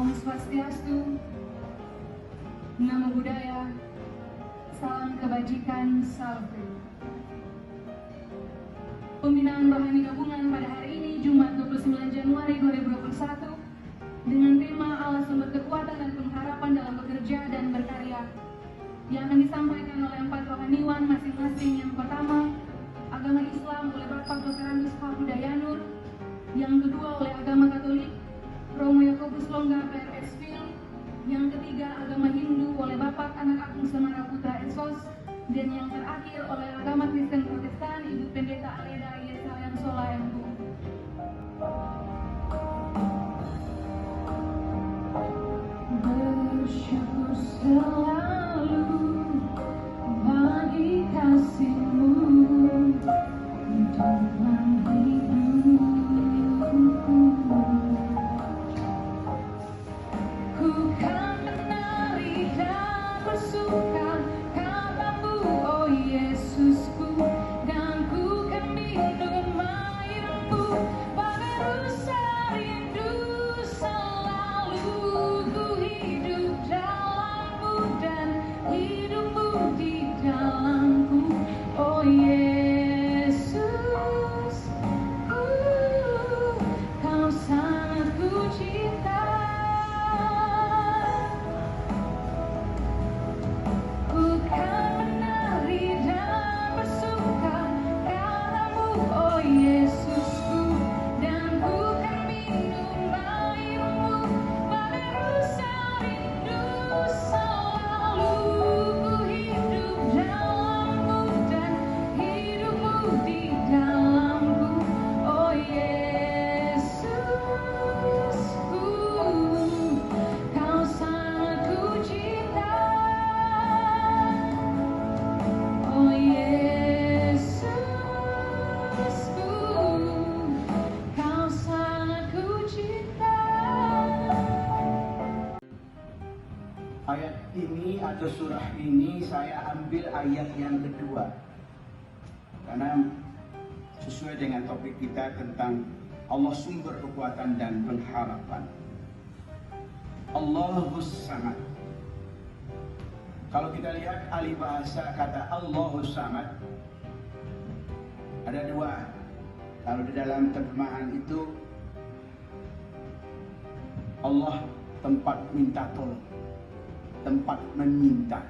Om Swastiastu, Namo Buddhaya, salam kebajikan, salve. Pembinaan rohani gabungan pada hari ini, Jumat 29 Januari 2021, dengan tema Allah sumber kekuatan dan pengharapan dalam bekerja dan berkarya, yang akan disampaikan oleh 4 rohaniwan masing-masing. Yang pertama, agama Islam oleh Bapak Dr. Andus Hudayanur. Yang kedua, oleh agama Katolik, Romo Yakobus Longga PRS Phil. Yang ketiga, agama Hindu oleh Bapak Anak Agung Semara Putra Esos. Dan yang terakhir, oleh agama Kristen Protestan, Ibu Pendeta Aleda Yesaya Sola MU. Bersyukur selalu bagi kasih-Mu dalam hidupku. Ku kan menari dan bersuka kata-Mu, oh Yesusku, dan ku kan minum air-Mu bagai rusa rindu selalu. Ku hidup dalam-Mu dan hidup-Mu di dalamku, oh Yesus. Kau sangat ku cinta. Ku kan menari dan bersuka karena-Mu, oh Yesusku, dan ku kan minum air-Mu bagai rusa rindu selalu. Ku hidup dalam-Mu dan hidup-Mu di dalamku, oh Yesusku. Kau sangat ku cinta, oh Yesusku. Kau sangat ku cinta. Ayat ini atau surah ini saya ambil ayat yang kedua karena sesuai dengan topik kita tentang Allah sumber kekuatan dan pengharapan. Allahus Samad. Kalau kita lihat ahli bahasa kata Allahus Samad ada dua. Kalau di dalam terjemahan itu Allah tempat minta tolong, tempat meminta.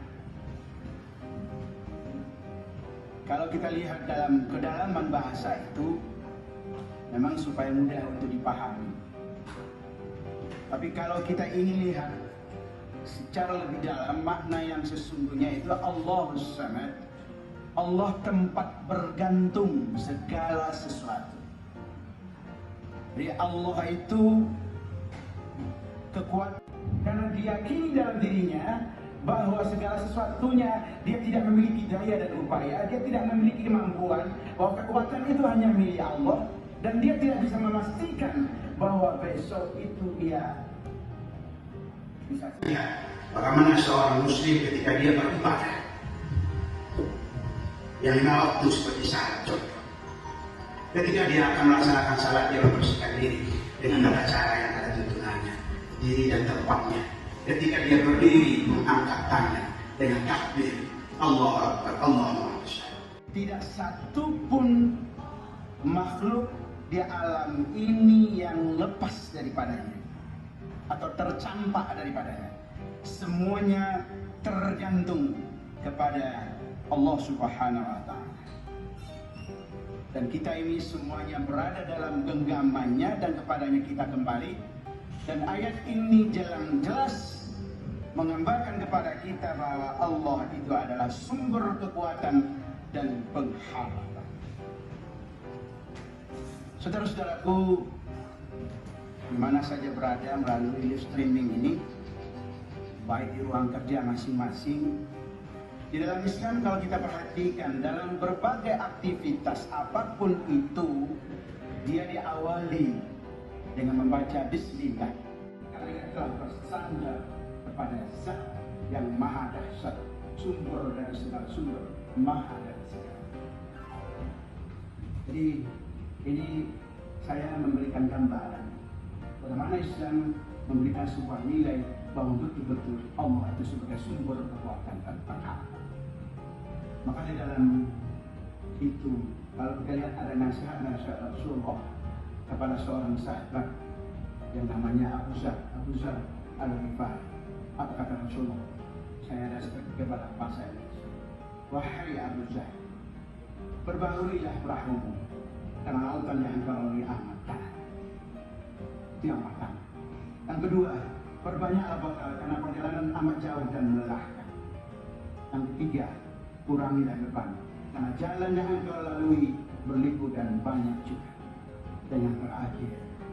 Kalau kita lihat dalam kedalaman bahasa itu memang supaya mudah untuk dipahami. Tapi kalau kita ingin lihat secara lebih dalam makna yang sesungguhnya itu Allahus Samad, Allah tempat bergantung segala sesuatu. Jadi Allah itu kekuatan karena diyakini dalam dirinya bahwa segala sesuatunya dia tidak memiliki daya dan upaya, dia tidak memiliki kemampuan, bahwa kekuatan itu hanya milik Allah, dan dia tidak bisa memastikan bahwa besok itu dia bisa. Bagaimana seorang muslim ketika dia beribadah yang 5 waktu seperti salat contoh. Ketika dia akan melaksanakan salat, dia membersihkan diri dengan tata cara yang ada tuntunannya, diri dan tempatnya. Ketika dia berdiri mengangkat tangan dengan takbir Allahu Akbar, Allahu Akbar. Tidak satu pun makhluk di alam ini yang lepas daripadanya atau tercampak daripadanya. Semuanya tergantung kepada Allah Subhanahu wa Ta'ala. Dan kita ini semuanya berada dalam genggamannya dan kepadanya kita kembali. Dan ayat ini jelas menggambarkan kepada kita bahwa Allah itu adalah sumber kekuatan dan pengharapan. Saudara-saudaraku, di mana saja berada melalui live streaming ini, baik di ruang kerja masing-masing, di dalam Islam kalau kita perhatikan dalam berbagai aktivitas apapun itu, dia diawali dengan membaca Bismillah. Kalian telah bersandar kepada Zat yang Maha Dahsyat, sumber dari segala sumber, Maha dari segala. Jadi ini saya memberikan gambaran bagaimana Islam memberikan sebuah nilai bahwa betul-betul Allah itu sebagai sumber kekuatan dan pengharapan. Maka di dalam itu, kalau kita lihat ada nasihat Rasulullah kepada seorang sahabat yang namanya Abu Zar Al-Ghifari. Apa kata Rasulullah? Saya ada kepada bahasa Indonesia. Wahai Abu Zar, perbaharuilah perahumu karena lautan yang engkau lalui amat dalam. Itu yang pertama. Yang kedua, perbanyaklah bekal karena perjalanan amat jauh dan melelahkan. Yang ketiga, kurangilah beban karena jalan yang engkau lalui berliku dan banyak juga. Dan yang terakhir,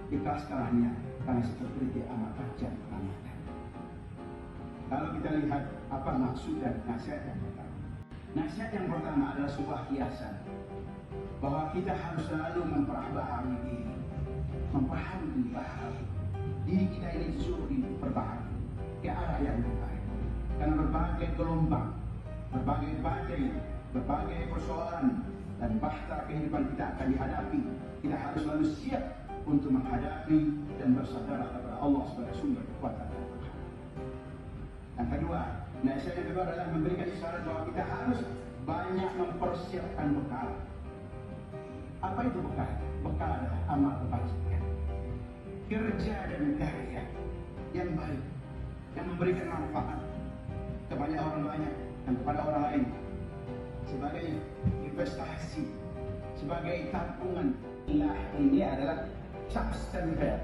ikhlaskannya karena seperti dia amat tajam pengamatan. Kalau kita lihat apa maksud dan nasihat yang pertama. Nasihat yang pertama adalah sebuah kiasan bahwa kita harus selalu memperbaharui diri, memperbaharui diri kita ini disuruh diperbaharui ke arah yang lebih baik. Karena berbagai gelombang, berbagai badai, berbagai persoalan dan bahtera kehidupan kita akan dihadapi. Kita harus selalu siap untuk menghadapi dan bersandar kepada Allah sebagai sumber kekuatan dan berkah. Yang kedua, nasihat yang kedua adalah memberikan isyarat bahwa kita harus banyak mempersiapkan bekal. Apa itu bekal? Bekal adalah amal kebajikan, kerja dan karya yang baik, yang memberikan manfaat kepada orang banyak dan kepada orang lain, sebagai investasi, sebagai tabungan. Ini adalah substansial,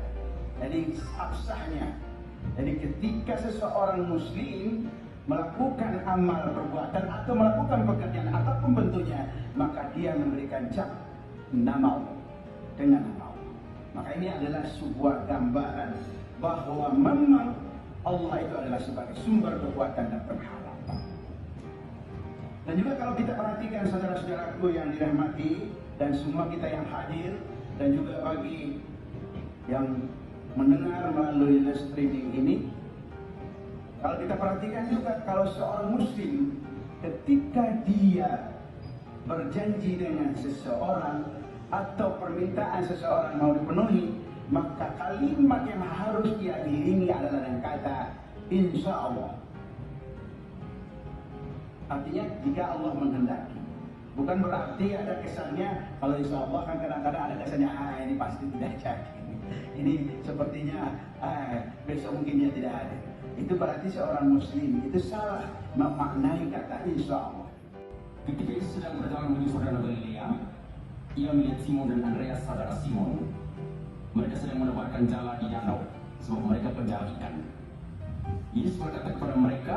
jadi absahnya. Jadi ketika seseorang muslim melakukan amal perbuatan atau melakukan pekerjaan apapun bentuknya, maka dia memberikan cap nama Allah dengan nama Allah. Maka ini adalah sebuah gambaran bahwa memang Allah itu adalah sebagai sumber kekuatan dan pengharapan. Dan juga kalau kita perhatikan saudara-saudaraku yang dirahmati dan semua kita yang hadir, dan juga bagi yang mendengar melalui live streaming ini, kalau kita perhatikan juga kalau seorang muslim ketika dia berjanji dengan seseorang atau permintaan seseorang mau dipenuhi, maka kalimat yang harus dia iringi adalah dengan kata insya Allah. Artinya jika Allah menghendaki. Bukan berarti ada kesannya, kalau insya Allah kan kadang-kadang ada kesannya ini pasti tidak jadi, ini sepertinya besok mungkin dia tidak ada. Itu berarti seorang muslim itu salah memaknai kata insya Allah. Ketika Yesus sedang berjalan menuju Danau Galilea, ia melihat Simon dan Andreas, saudara Simon. Mereka sedang menebarkan jala di danau, sebab mereka penjala ikan. Yesus berkata kepada mereka,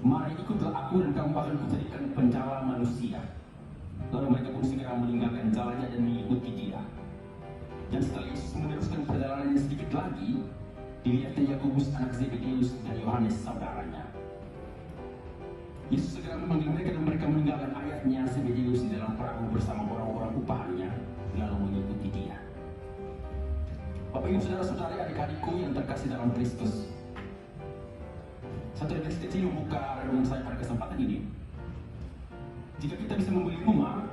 mari ikutlah aku dan kamu akan kujadikan penjala manusia. Lalu mereka pun segera meninggalkan jalannya dan mengikuti dia. Dan setelah Yesus meneruskan perjalanannya sedikit lagi, dilihatnya Yakobus anak Zebedeus dan Yohanes saudaranya. Yesus segera memanggil mereka dan mereka meninggalkan ayahnya Zebedeus di dalam perahu bersama orang-orang upahannya, lalu mengikuti dia. Bapak Ibu saudara-saudari, adik-adikku yang terkasih dalam Kristus, satu refleksi kecil membuka renungan saya pada kesempatan ini. Jika kita bisa membeli rumah,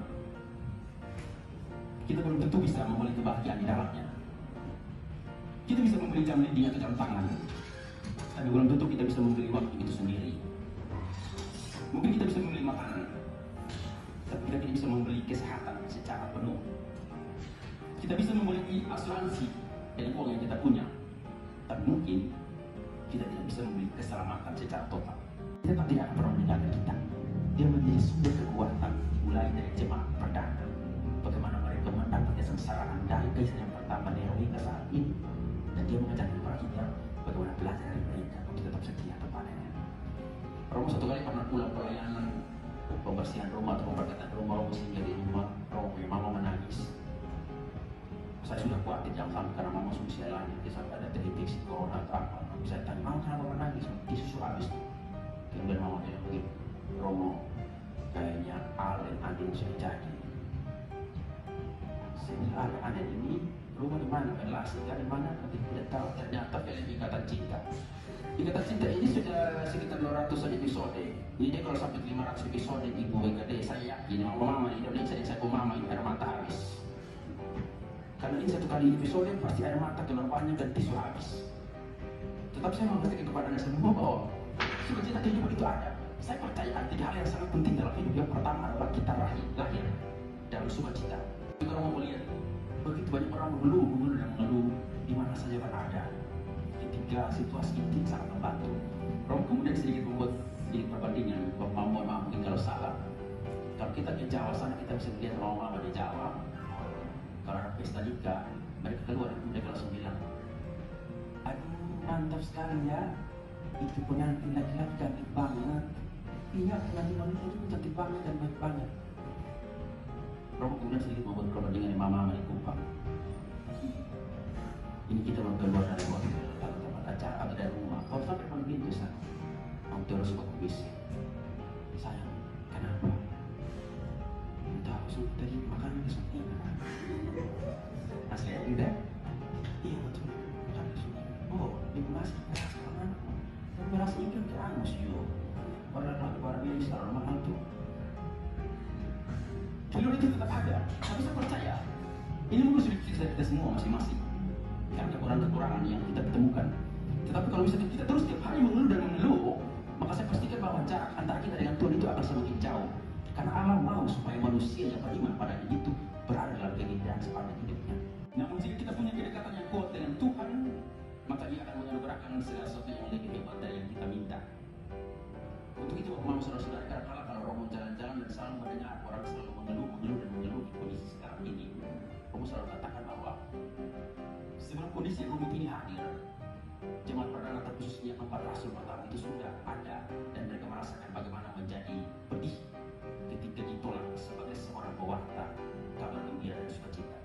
kita belum tentu bisa membeli kebahagiaan di dalamnya. Kita bisa membeli jam lidi atau jam tangan, tapi belum tentu kita bisa membeli waktu itu sendiri. Mungkin kita bisa membeli makanan, tapi kita tidak bisa membeli kesehatan secara penuh. Kita bisa membeli asuransi dari uang yang kita punya, tapi mungkin kita tidak bisa membeli keselamatan secara total. Kita tidak akan pernah meninggalkan kita. Dia menjadi sumber kekuatan, mulai dari jemaat perdana. Bagaimana mereka mendapatkan kesengsaraan dari kisah yang pertama Nero hingga saat ini. Dan dia mengajarkan para kita bagaimana belajar dari mereka untuk tetap setia kepadanya. Romo satu kali pernah pulang pelayanan pembersihan rumah atau pemberkatan rumah, Romo sehingga di rumah Romo mama menangis. Saya sudah khawatir jangan sampai karena mama usia lanjut, dia sampai ada terinfeksi corona atau apa. Saya tanya, mama kenapa menangis? Di susu habis. Kemudian mama bilang begini, Romo, kayaknya Al dan Adin sudah jadi. Saya bilang, Al dan Adin ini rumah di mana? Relasi dari mana? Tapi tidak tahu. Ternyata film Ikatan Cinta. Ikatan Cinta ini sudah sekitar 200 episode. Jadi kalau sampai 500 episode Ibu WKD, saya yakin mama di Indonesia yang saya mama ini air mata habis. Karena ini satu kali episode pasti air mata keluar banyak dan tisu habis. Tetapi saya mengatakan kepada anda semua bahwa sukacita kehidupan itu ada. Saya percaya ada 3 hal yang sangat penting dalam hidup. Yang pertama adalah kita lahir dalam sukacita. Kita mau melihat begitu banyak orang mengeluh dan mengeluh di mana saja berada. Ketika situasi itu sangat membantu. Rom kemudian sedikit membuat perbandingan. Mohon maaf mungkin kalau salah. Kalau kita ke Jawa sana kita bisa melihat mama di Jawa. Kalau ada pesta nikah, mereka keluar mereka langsung bilang, aduh mantap sekali ya, itu pengantin laki-laki cantik banget. Iya pengantin wanita itu cantik banget dan baik banget. Romo kemudian sedikit membuat perbandingan dengan mama di Kupang. Ini kita mau keluar dari tempat acara atau dari rumah. Kalau sampai panggil itu sana, kamu terus suka kubis. Sayang, kenapa? Entah aku sudah tadi makan seperti ini. Asli ya tidak? Iya betul. Oh, ibu masih sekarang. Kamu merasa ikan ke angus yo. Para biaya sekarang mahal tuh. Jalur itu tetap ada, tapi saya percaya ini mengurus kita semua masing-masing. Karena kekurangan-kekurangan yang kita temukan. Tetapi kalau misalnya kita terus setiap hari mengeluh dan mengeluh, maka saya pastikan bahwa jarak antara kita dengan Tuhan itu akan semakin jauh. Karena Allah mau supaya manusia yang beriman pada itu berada dalam keindahan sepanjang hidupnya. Namun jika kita punya kedekatan yang kuat dengan Tuhan, maka Dia akan menganugerahkan segala sesuatu yang lebih hebat dari yang kita minta. Untuk itu, mau saudara-saudara, kadang-kadang kalau Romo jalan-jalan dan selalu mendengar orang selalu mengeluh di kondisi sekarang ini, Romo selalu katakan bahwa sebelum kondisi rumit ini hadir, jemaat perdana terkhususnya 4 rasul pertama itu sudah ada dan mereka merasakan bagaimana menjadi pedih ketika ditolak sebagai seorang pewarta kabar gembira dan sukacita.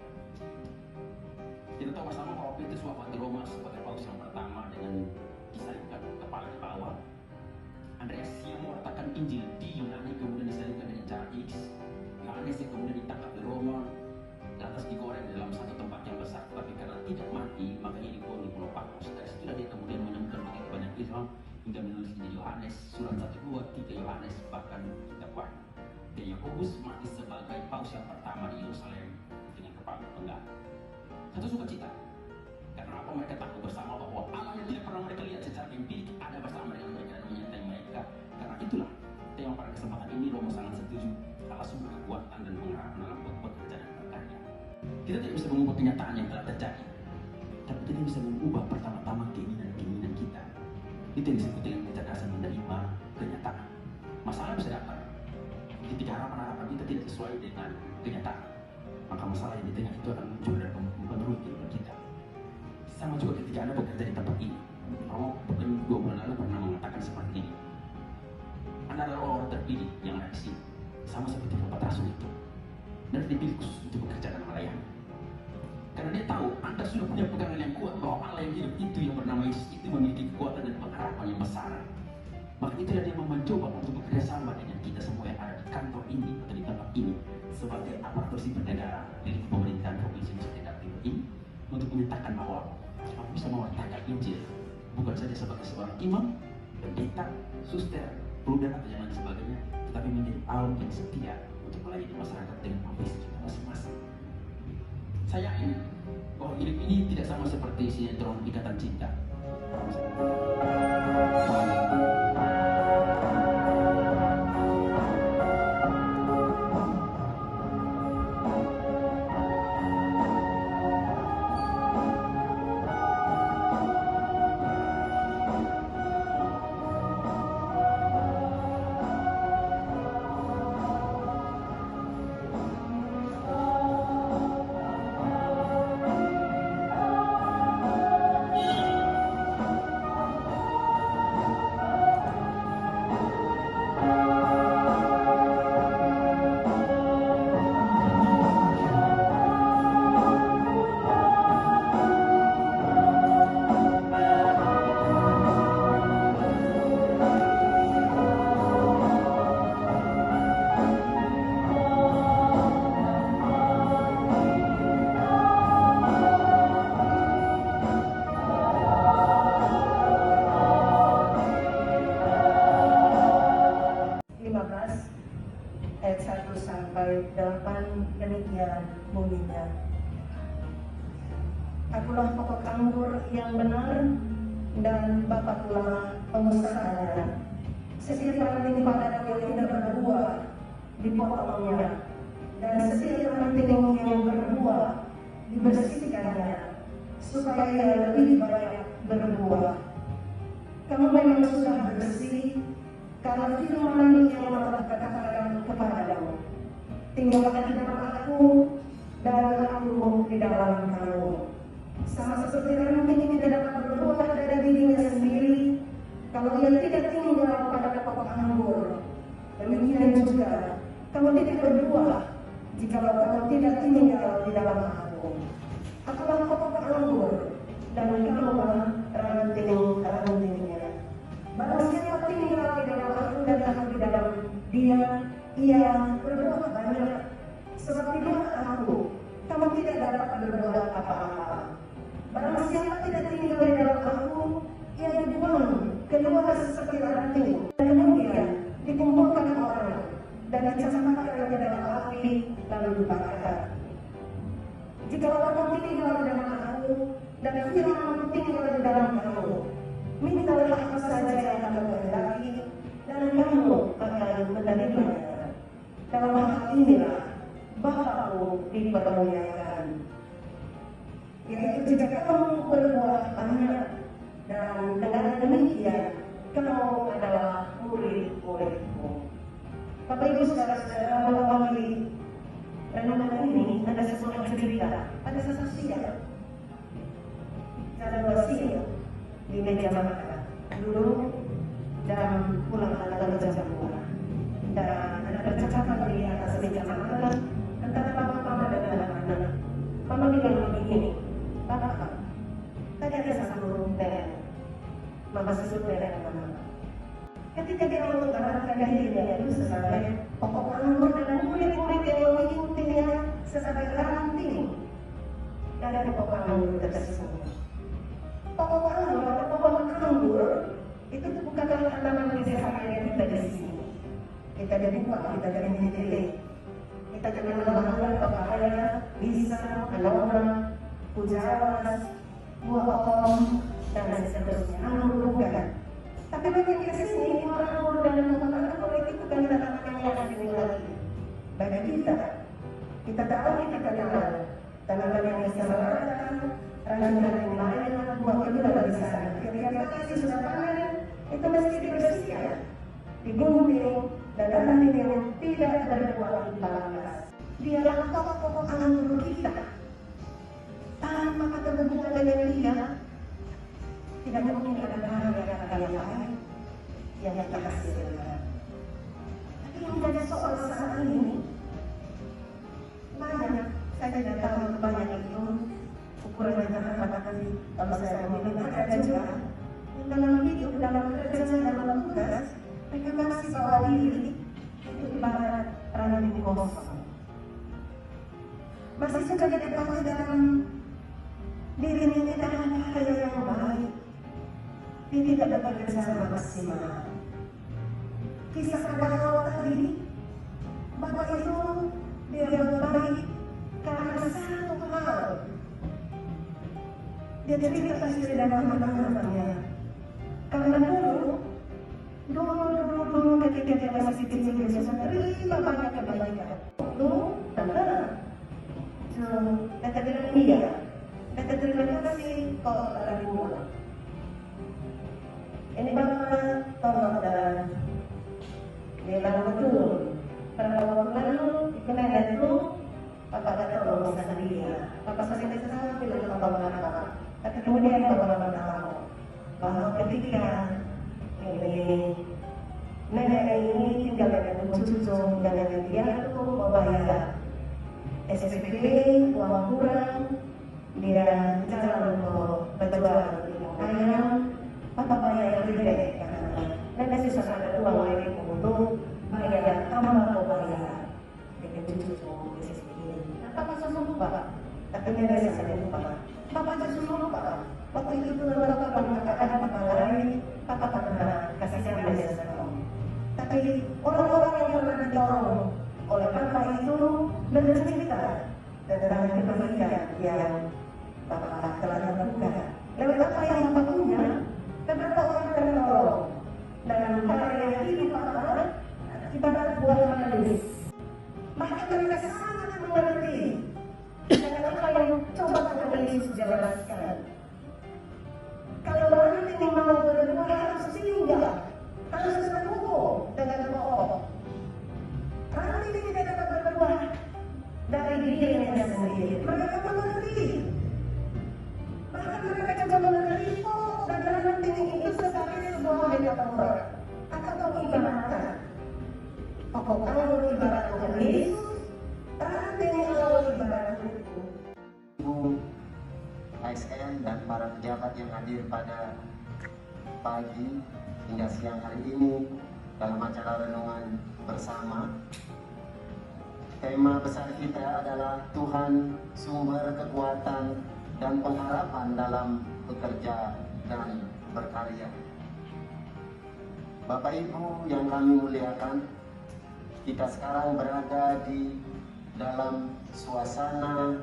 Kita tahu bersama bahwa Petrus wafat di Roma sebagai paus yang pertama dengan disalibkan kepala di bawah. Andreas yang mewartakan Injil di Yunani kemudian disalibkan dengan cara X. Yohanes yang kemudian ditangkap di Roma, lantas digoreng dalam satu tempat yang besar, tapi karena tidak mati makanya dibuang di Pulau Patmos. Dari situlah dia kemudian menemukan begitu banyak ilham hingga menulis di Yohanes, surat 1, 2, 3 Yohanes, bahkan kitab Wahyu. Dan Yakobus mati sebagai paus yang pertama di Yerusalem dengan kepala penggal. Satu sukacita. Karena apa? Mereka tahu bersama bahwa Allah yang tidak pernah mereka lihat secara empirik ada bersama dengan mereka dan menyertai mereka. Karena itulah tema pada kesempatan ini Romo sangat setuju Allah sumber kekuatan dan pengharapan dalam pekerjaan dan berkarya. Kita tidak bisa mengubah kenyataan yang telah terjadi, tapi kita bisa mengubah pertama-tama keinginan kita. Itu yang disebut dengan kecerdasan menerima kenyataan. Masalah bisa datang ketika harapan-harapan kita tidak sesuai dengan kenyataan, maka masalah yang di tengah itu akan muncul dan mempengaruhi kehidupan kita. Sama juga ketika Anda bekerja di tempat ini. Romo 2 bulan lalu pernah mengatakan seperti ini. Anda adalah orang terpilih yang ada di sini, sama seperti 4 rasul itu. Dan dipilih khusus untuk bekerja dan melayani. Karena dia tahu Anda sudah punya pegangan yang kuat bahwa Allah yang hidup itu yang bernama Yesus itu memiliki kekuatan dan pengharapan yang besar. Maka itulah dia mencoba untuk bekerja sama dengan kita semua yang ada di kantor ini atau di tempat ini sebagai aparatur sipil negara di pemerintahan provinsi Nusa Tenggara Timur ini untuk menyatakan bahwa kamu bisa mewartakan Injil bukan saja sebagai seorang imam, pendeta, suster, bruder atau yang lain sebagainya, tetapi menjadi awam yang setia untuk melayani masyarakat dengan profesi kita masing-masing. Saya yakin bahwa hidup ini tidak sama seperti sinetron Ikatan Cinta. ayat 1 sampai 8 demikian bunyinya. Akulah pokok anggur yang benar dan Bapak pula pengusahanya. Setiap ranting padat yang tidak berbuah dipotongnya, dan setiap ranting yang berbuah dibersihkannya, supaya lebih banyak berbuah. Kamu memang sudah bersih karena firman yang telah katakan kepadamu. Tinggallah di dalam aku dan aku di dalam kamu. Sama seperti ranting tidak dapat berbuah dari dirinya sendiri kalau ia tidak tinggal pada pokok anggur. Demikian juga kamu tidak berbuah jika kamu tidak tinggal di dalam aku. Akulah pokok anggur dan kamulah ranting-rantingnya. Barang siapa tinggal di dalam aku dan aku di dalam dia, ia berbuah banyak. Sebab di dalam aku kamu tidak dapat berbuat apa-apa. Barang siapa tidak tinggal di dalam aku, ia dibuang keluar seperti ranting, dan kemudian dikumpulkan orang dan dicampakkan ke dalam api lalu dibakar. Jika kamu tinggal di dalam aku dan firman tinggal di dalam kamu, mintalah apa saja yang kamu kehendaki dan kamu akan menerimanya. Dalam hal inilah Bapakku dipermuliakan, yaitu jika kamu berbuah banyak, dan dengan demikian kamu adalah murid-muridku. Bapak Ibu saudara-saudara, melalui renungan ini ada sebuah cerita. Pada satu siang, ada siang di meja makan, duduk dan pulang adalah jam 2. Dan ada percakapan di atas meja makan antara bapak dan anak-anak. Mama bilang begini, Bapak, tadi ada satu nenek, Mama susul nenek Mama. Ketika dia mengutarakan dirinya itu sebagai pokok anggur dan murid-murid yang mengikutinya sebagai ranting dari pokok anggur tersebut. Pokok anggur atau pokok anggur itu bukanlah tanaman keseharian kita di sini. Kita jadi buah, kita jadi menjadi. Kita jadi melakukan papaya, pisang, alona, pujawas, buah om, dan seterusnya. Anggur bukan. Tapi bagi kita sini, orang anggur dan buah anggur itu bukan tanaman yang asing lagi. Bagi kita tahu, kita kenal tanaman yang bisa makan, ranting yang lain, buah itu ada di sana. Ketika kita sudah panen, itu mesti dibersihkan, digunting, dan ranting yang tidak berbuah dibangkas. Dialah pokok-pokok anggur kita. Tanpa kata berhubungan dengan dia, tidak mungkin ada harga yang lain yang kita hasilkan. Tapi yang menjadi soal saat ini, banyak, saya tidak tahu banyak itu ukurannya apa tadi. Kalau saya memilih ada juga yang dalam hidup, dalam kerja, dalam tugas, mereka masih bawa diri itu ibarat ranting kosong. Masih suka dipakai dalam dirinya tidak ada hal yang baik. Dia tidak dapat bekerja maksimal. Kisah Hawa tadi, Bapak itu dia baik karena satu hal. Dia cerita istri dan anak-anaknya. Karena dulu ketika dia masih kecil dia sudah menerima banyak kebaikan. Kata dia, kata terima kasih kau telah dibuang. Ini Bapak tolong dan dia bilang betul. Beberapa waktu lalu di nenek itu Bapak kata tolong sama dia. Bapak sering kesal bilang sama Bapak. Tapi kemudian Bapak tahu bahwa ketika ini nenek ini tinggal dengan cucu dan dia itu membayar SPP, uang kurang, dia jalan untuk berjualan ayam, Bapak bayar gede. Nenek susah ada uang lagi untuk bayar tambah bayar dengan cucu SPP. Bapak sudah lupa, tapi nenek saya lupa. Bapak sudah lupa. Waktu itu Bapak mengatakan Bapak lain, Bapak pernah kasih saya beasiswa. Tapi orang-orang yang pernah ditolong oleh Bapak itu bercerita tentang kebaikan yang Bapak telah lakukan. Lewat apa yang Bapak punya, jelaskan. Kalau orang ini mau berdua harus singgah, harus berhubung dengan Allah. Orang ini tidak dapat berdua dari dirinya sendiri. Mereka mengerti. Bahkan mereka juga mengerti dan dalam tinggi itu sebagai sebuah metafora atau ibarat. Pokok awal ibaratkan Yesus, ranting awal ibarat itu. Ibu ASN dan para pejabat yang hadir pada pagi hingga siang hari ini dalam acara renungan bersama. Tema besar kita adalah Tuhan sumber kekuatan dan pengharapan dalam bekerja dan berkarya. Bapak Ibu yang kami muliakan, kita sekarang berada di dalam suasana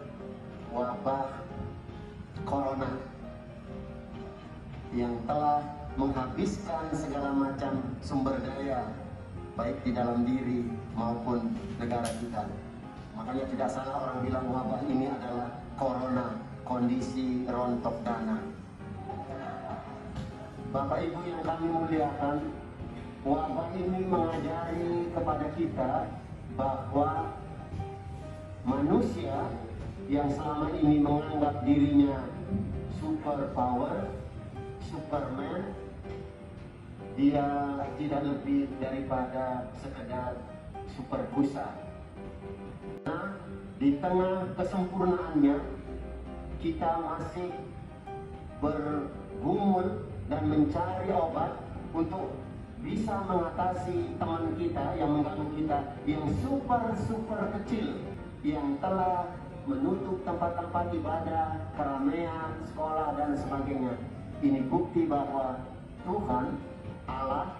wabah corona yang telah menghabiskan segala macam sumber daya baik di dalam diri maupun negara kita. Makanya tidak salah orang bilang wabah ini adalah corona, kondisi rontok dana. Bapak Ibu yang kami muliakan, wabah ini mengajari kepada kita bahwa manusia yang selama ini menganggap dirinya super power, Superman, dia tidak lebih daripada sekedar super busa. Nah, di tengah kesempurnaannya, kita masih bergumul dan mencari obat untuk bisa mengatasi teman kita yang mengganggu kita yang super kecil, yang telah menutup tempat-tempat ibadah, keramaian, sekolah dan sebagainya. Ini bukti bahwa Tuhan Allah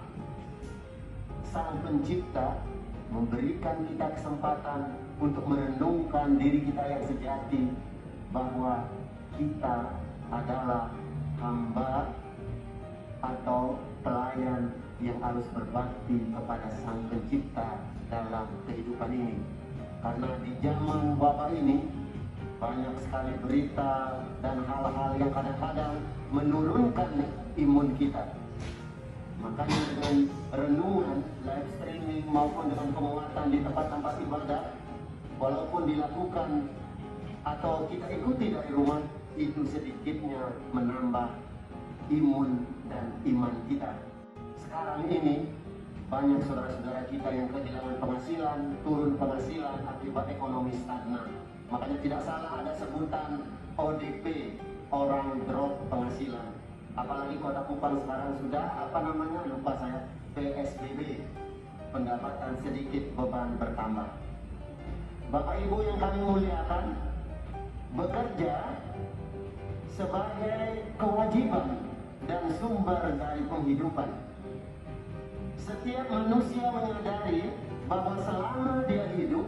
Sang Pencipta memberikan kita kesempatan untuk merenungkan diri kita yang sejati, bahwa kita adalah hamba atau pelayan yang harus berbakti kepada Sang Pencipta dalam kehidupan ini. Karena di zaman wabah ini banyak sekali berita dan hal-hal yang kadang-kadang menurunkan imun kita. Makanya dengan renungan, live streaming maupun dengan penguatan di tempat-tempat ibadah, walaupun dilakukan atau kita ikuti dari rumah, itu sedikitnya menambah imun dan iman kita. Sekarang ini banyak saudara-saudara kita yang kehilangan penghasilan, turun penghasilan akibat ekonomi stagnan. Makanya tidak salah ada sebutan ODP, orang drop penghasilan. Apalagi Kota Kupang sekarang sudah lupa saya, PSBB, pendapatan sedikit beban bertambah. Bapak Ibu yang kami muliakan, bekerja sebagai kewajiban dan sumber dari penghidupan. Setiap manusia menyadari bahwa selama dia hidup,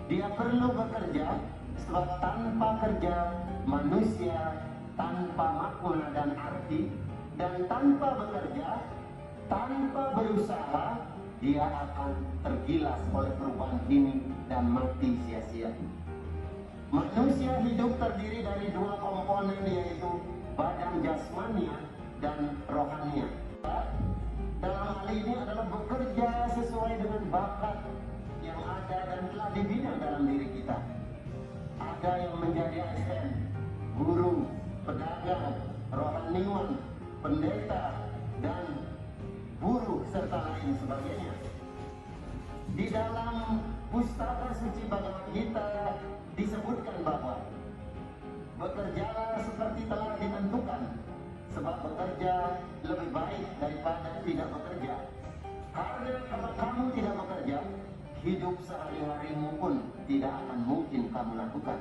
dia perlu bekerja, sebab tanpa kerja manusia tanpa makna dan arti, dan tanpa bekerja, tanpa berusaha, dia akan tergilas oleh perubahan ini dan mati sia-sia. Manusia hidup terdiri dari dua komponen, yaitu badan jasmania dan rohania. Dalam hal ini adalah bekerja sesuai dengan bakat yang ada dan telah dibina dalam diri kita. Ada yang menjadi ASN, guru, pedagang, rohaniwan, pendeta, dan buruh serta lain sebagainya. Di dalam Pustaka Suci Bhagavad Gita disebutkan bahwa bekerjalah seperti telah ditentukan, sebab bekerja lebih baik daripada tidak bekerja. Karena kalau kamu tidak bekerja, hidup sehari-harimu pun tidak akan mungkin kamu lakukan.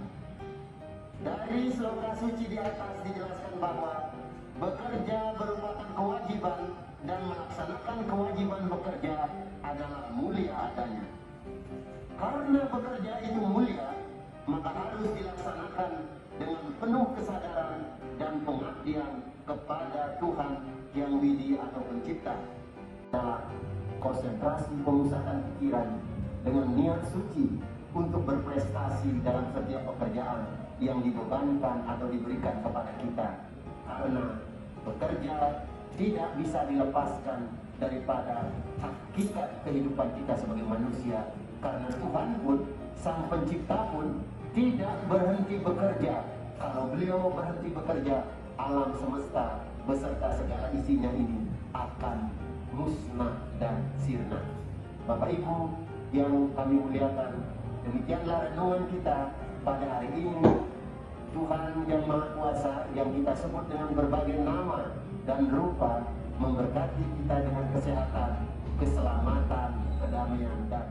Dari sloka suci di atas dijelaskan bahwa bekerja merupakan kewajiban dan melaksanakan kewajiban bekerja adalah mulia adanya. Karena bekerja itu mulia, maka harus dilaksanakan dengan penuh kesadaran dan pengabdian kepada Tuhan yang widi atau pencipta. Nah, konsentrasi pemusatan pikiran dengan niat suci untuk berprestasi dalam setiap pekerjaan yang dibebankan atau diberikan kepada kita. Karena bekerja tidak bisa dilepaskan daripada hakikat kehidupan kita sebagai manusia. Karena Tuhan pun, Sang Pencipta pun tidak berhenti bekerja. Kalau beliau berhenti bekerja, alam semesta beserta segala isinya ini akan musnah dan sirna. Bapak Ibu yang kami muliakan, demikianlah renungan kita pada hari ini. Tuhan yang Maha Kuasa yang kita sebut dengan berbagai nama dan rupa memberkati kita dengan kesehatan, keselamatan, kedamaian dan